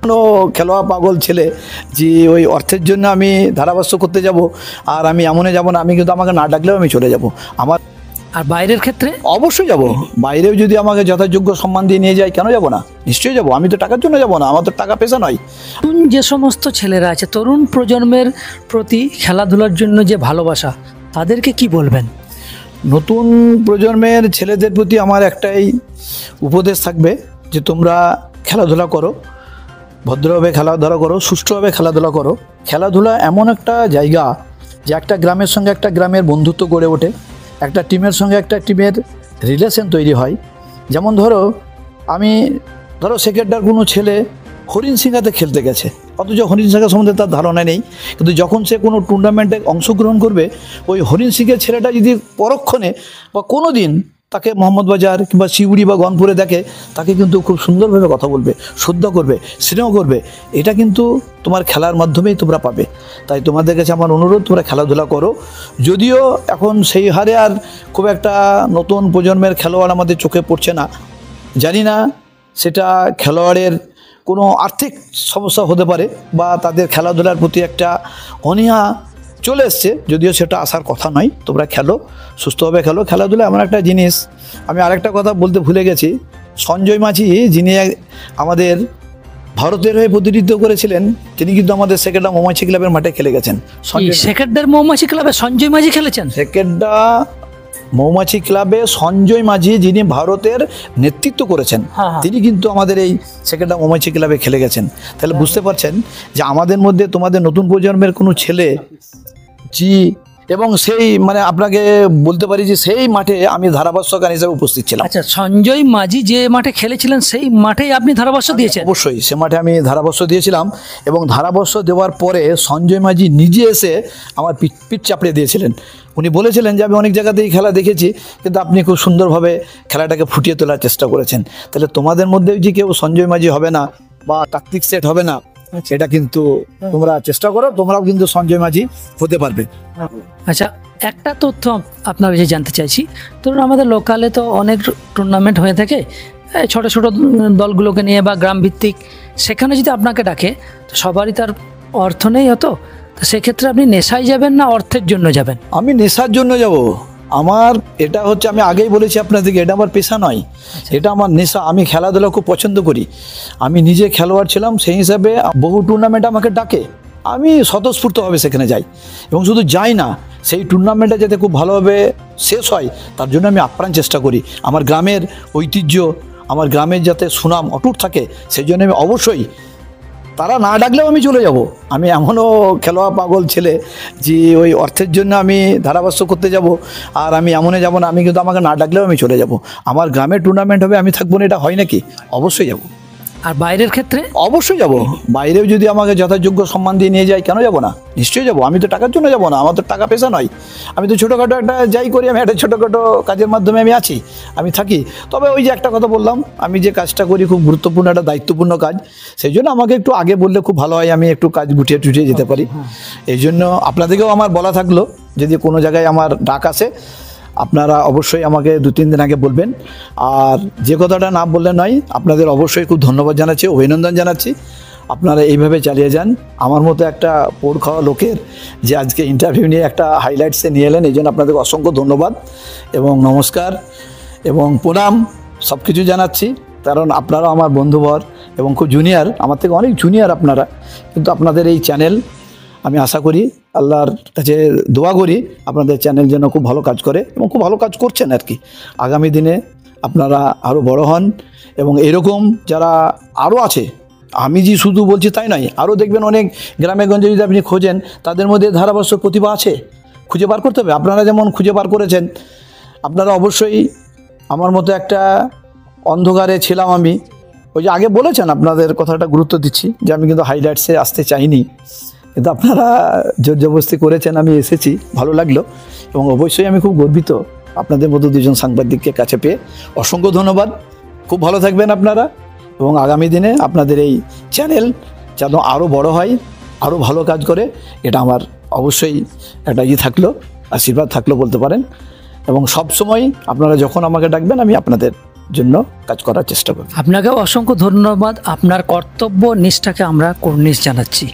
এমনও খেলোয়াড় পাগল ছেলে যে ওই অর্থের জন্য আমি ধারাভাষ্য করতে যাব, আর আমি এমনে যাব না, আমি কিন্তু আমাকে না ডাকলেও আমি চলে যাব। আমার আর বাইরের ক্ষেত্রে অবশ্যই যাব, বাইরেও যদি আমাকে যথাযোগ্য সম্মান দিয়ে নিয়ে যায় কেন যাব না, নিশ্চয়ই যাব। আমি তো টাকার জন্য যাব না, আমার তো টাকা পেশা নয়। যে সমস্ত ছেলেরা আছে তরুণ প্রজন্মের প্রতি খেলাধুলার জন্য যে ভালোবাসা, তাদেরকে কি বলবেন? নতুন প্রজন্মের ছেলেদের প্রতি আমার একটাই উপদেশ থাকবে যে তোমরা খেলাধুলা করো, ভদ্রভাবে খেলাধুলা করো, সুষ্ঠুভাবে খেলাধুলা করো। খেলাধুলা এমন একটা জায়গা যে একটা গ্রামের সঙ্গে একটা গ্রামের বন্ধুত্ব গড়ে ওঠে, একটা টিমের সঙ্গে একটা টিমের রিলেশন তৈরি হয়। যেমন ধরো সেকেন্ডার কোনো ছেলে হরিণশিঙ্গাতে খেলতে গেছে, অথচ হরিণশিঙ্গা সম্বন্ধে তার ধারণা নেই, কিন্তু যখন সে কোনো টুর্নামেন্টে অংশগ্রহণ করবে, ওই হরিণশিঙ্গের ছেলেটা যদি পরক্ষণে বা কোনো দিন তাকে মোহাম্মদবাজার কিংবা শিউড়ি বা গনপুরে দেখে, তাকে কিন্তু খুব সুন্দরভাবে কথা বলবে, শ্রদ্ধা করবে, স্নেহ করবে। এটা কিন্তু তোমার খেলার মাধ্যমেই তোমরা পাবে। তাই তোমাদের কাছে আমার অনুরোধ, তোমরা খেলাধুলা করো। যদিও এখন সেই হারে আর খুব একটা নতুন প্রজন্মের খেলোয়াড় আমাদের চোখে পড়ছে না, জানি না সেটা খেলোয়াড়ের কোনো আর্থিক সমস্যা হতে পারে বা তাদের খেলাধুলার প্রতি একটা অনীহা চলে এসছে, যদিও সেটা আসার কথা নয়। তোমরা খেলো, সুস্থভাবে খেলো। খেলাধুলা এমন একটা জিনিস, আমি আরেকটা কথা বলতে ভুলে গেছি। সঞ্জয় মাঝি, যিনি আমাদের ভারতের হয়ে প্রতিনিধিত্ব করেছিলেন, তিনি কিন্তু আমাদের সেকেন্ডা মৌমাছি ক্লাবের মাঠে খেলে গেছেন। সেকেন্ডার মৌমাছি ক্লাবে সঞ্জয় মাঝি খেলেছেন? সেকেন্ডা মৌমাছি ক্লাবে সঞ্জয় মাঝি, যিনি ভারতের নেতৃত্ব করেছেন, তিনি কিন্তু আমাদের এই সেকেন্ডা মৌমাছি ক্লাবে খেলে গেছেন। তাহলে বুঝতে পারছেন যে আমাদের মধ্যে তোমাদের নতুন প্রজন্মের কোনো ছেলে এবং সেই আপনাকে বলতে পারি যে সেই মাঠে আমি ধারাভাষ্যকার হিসেবে উপস্থিত ছিলাম। আচ্ছা, সঞ্জয় মাঝি যে মাঠে খেলেছিলেন সেই মাঠেই আপনি ধারাভাষ্য দিয়েছেন? অবশ্যই, সে মাঠে আমি ধারাভাষ্য দিয়েছিলাম, এবং ধারাভাষ্য দেওয়ার পরে সঞ্জয় মাঝি নিজে এসে আমার পিঠ চাপড়ে দিয়েছিলেন। উনি বলেছিলেন যে আমি অনেক জায়গাতেই খেলা দেখেছি, কিন্তু আপনি খুব সুন্দরভাবে খেলাটাকে ফুটিয়ে তোলার চেষ্টা করেছেন। তাহলে তোমাদের মধ্যে যে কেউ সঞ্জয় মাঝি হবে না বা তাত্ত্বিক সেট হবে না, সেটা কিন্তু তোমরা চেষ্টা করো, তোমরাও কিন্তু সঞ্জয় মাঝি হতে পারবে। আচ্ছা, একটা তথ্য আপনার কাছে জানতে চাইছি। ধরুন আমাদের লোকালে তো অনেক টুর্নামেন্ট হয়ে থাকে, ছোট ছোট দলগুলোকে নিয়ে বা গ্রাম ভিত্তিক, সেখানে যদি আপনাকে ডাকে তো সবারই তার অর্থ নেই হতো, তো সেক্ষেত্রে আপনি নেশায় যাবেন না অর্থের জন্য যাবেন? আমি নেশার জন্য যাব। আমার এটা হচ্ছে, আমি আগেই বলেছি আপনাদেরকে, এটা আমার পেশা নয়, এটা আমার নেশা। আমি খেলাধুলা খুব পছন্দ করি, আমি নিজে খেলোয়াড় ছিলাম, সেই হিসাবে বহু টুর্নামেন্ট আমাকে ডাকে, আমি স্বতঃস্ফূর্তভাবে সেখানে যাই। এবং শুধু যাই না, সেই টুর্নামেন্টটা যাতে খুব ভালোভাবে শেষ হয় তার জন্য আমি আপ্রাণ চেষ্টা করি। আমার গ্রামের ঐতিহ্য, আমার গ্রামের যাতে সুনাম অটুট থাকে, সেই জন্য আমি অবশ্যই, তারা না ডাকলেও আমি চলে যাব। আমি এমনও খেলোয়াড় পাগল ছেলে যে ওই অর্থের জন্য আমি ধারাভাষ্য করতে যাব, আর আমি এমনে যাব না, আমি কিন্তু আমাকে না ডাকলেও আমি চলে যাব। আমার গ্রামের টুর্নামেন্ট হবে, আমি থাকবো না, এটা হয় নাকি? অবশ্যই যাব। আর বাইরের ক্ষেত্রে? অবশ্যই যাব। বাইরেও যদি আমাকে যথাযোগ্য সম্মান দিয়ে নিয়ে যায় কেন যাব না, নিশ্চয়ই যাব। আমি তো টাকার জন্য যাব না, আমার তো টাকা পেশা নয়। আমি তো ছোটোখাটো একটা যাই করি, আমি একটা ছোটোখাটো কাজের মাধ্যমে আমি আছি, আমি থাকি। তবে ওই যে একটা কথা বললাম, আমি যে কাজটা করি খুব গুরুত্বপূর্ণ, একটা দায়িত্বপূর্ণ কাজ, সেই জন্য আমাকে একটু আগে বললে খুব ভালো হয়, আমি একটু কাজ গুটিয়ে টুটিয়ে যেতে পারি। এই জন্য আপনাদেরকেও আমার বলা থাকলো, যদি কোনো জায়গায় আমার ডাক আসে, আপনারা অবশ্যই আমাকে 2-3 দিন আগে বলবেন। আর যে কথাটা না বললে নয়, আপনাদের অবশ্যই খুব ধন্যবাদ জানাচ্ছি, অভিনন্দন জানাচ্ছি। আপনারা এইভাবে চালিয়ে যান। আমার মতো একটা পোড় খাওয়া লোকের যে আজকে ইন্টারভিউ নিয়ে একটা হাইলাইটসে নিয়ে এলেন, এই জন্য আপনাদের অসংখ্য ধন্যবাদ এবং নমস্কার এবং প্রণাম সব কিছু জানাচ্ছি। কারণ আপনারাও আমার বন্ধুবর এবং খুব জুনিয়র, আমার থেকে অনেক জুনিয়র আপনারা, কিন্তু আপনাদের এই চ্যানেল, আমি আশা করি, আল্লাহর কাছে দোয়া করি আপনাদের চ্যানেল যেন খুব ভালো কাজ করে এবং খুব ভালো কাজ করছেন আর কি। আগামী দিনে আপনারা আরও বড় হন এবং এরকম যারা আরও আছে, আমি যে শুধু বলছি তাই নয়, আরও দেখবেন অনেক গ্রামে গঞ্জে যদি আপনি খোঁজেন, তাদের মধ্যে ধারাভাষ্য প্রতিভা আছে, খুঁজে বার করতে হবে। আপনারা যেমন খুঁজে বার করেছেন, আপনারা অবশ্যই আমার মতো একটা অন্ধকারে ছিলাম আমি, ওই যে আগে বলেছেন, আপনাদের কথাটা গুরুত্ব দিচ্ছি যে আমি কিন্তু হাইলাইটসে আসতে চাইনি, কিন্তু আপনারা জোর জবরদস্তি করেছেন, আমি এসেছি, ভালো লাগলো। এবং অবশ্যই আমি খুব গর্বিত আপনাদের মতো দুজন সাংবাদিককে কাছে পেয়ে। অসংখ্য ধন্যবাদ, খুব ভালো থাকবেন আপনারা, এবং আগামী দিনে আপনাদের এই চ্যানেল যেন আরও বড় হয়, আরও ভালো কাজ করে, এটা আমার অবশ্যই একটা থাকলো, আশীর্বাদ থাকলো বলতে পারেন। এবং সব সময় আপনারা যখন আমাকে ডাকবেন, আমি আপনাদের জন্য কাজ করার চেষ্টা করব। আপনাকেও অসংখ্য ধন্যবাদ, আপনার কর্তব্য নিষ্ঠাকে আমরা কর্নিশ জানাচ্ছি।